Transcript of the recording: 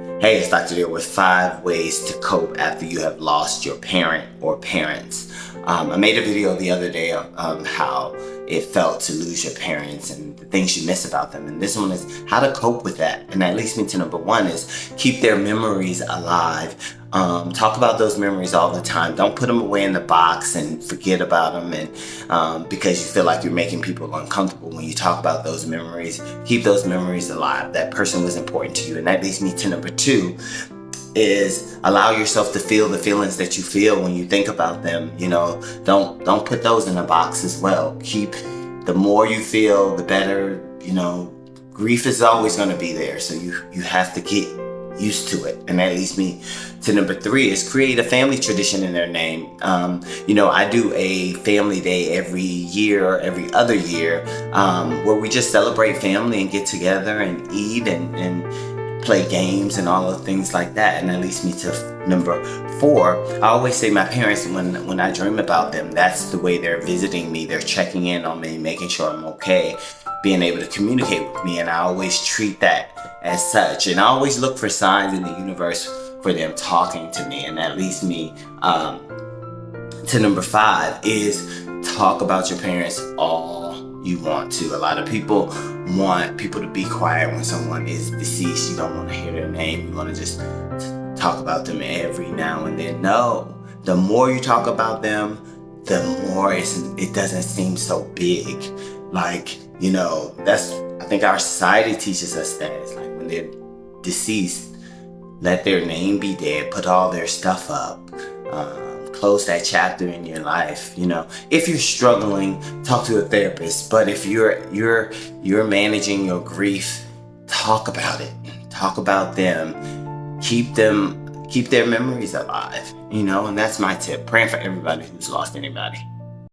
Hey, it's Dr. Deal with 5 ways to cope after you have lost your parent or parents. I made a video the other day of how it felt to lose your parents and the things you miss about them. And this one is how to cope with that. And that leads me to number one is keep their memories alive. Talk about those memories all the time. Don't put them away in the box and forget about them, and because you feel like you're making people uncomfortable when you talk about those memories. Keep those memories alive. That person was important to you. And that leads me to number two is allow yourself to feel the feelings that you feel when you think about them. Don't put those in a box as well. The more you feel, the better. Grief is always going to be there, so you have to get used to it. And that leads me to number three is create a family tradition in their name. I do a family day every year, every other year, where we just celebrate family and get together and eat and play games and all of things like that. And that leads me to number four. I always say my parents, when I dream about them, that's the way they're visiting me. They're checking in on me, making sure I'm okay, being able to communicate with me. And I always treat that as such. And I always look for signs in the universe for them talking to me. And that leads me to number five is talk about your parents all you want to. A lot of people want people to be quiet when someone is deceased. You don't want to hear their name. You want to just talk about them every now and then. No, the more you talk about them, the more it doesn't seem so big. I think our society teaches us that. It's like when they're deceased, let their name be dead, put all their stuff up, close that chapter in your life. If you're struggling, talk to a therapist. But if you're managing your grief, talk about it. Talk about them. Keep their memories alive. And that's my tip. Praying for everybody who's lost anybody.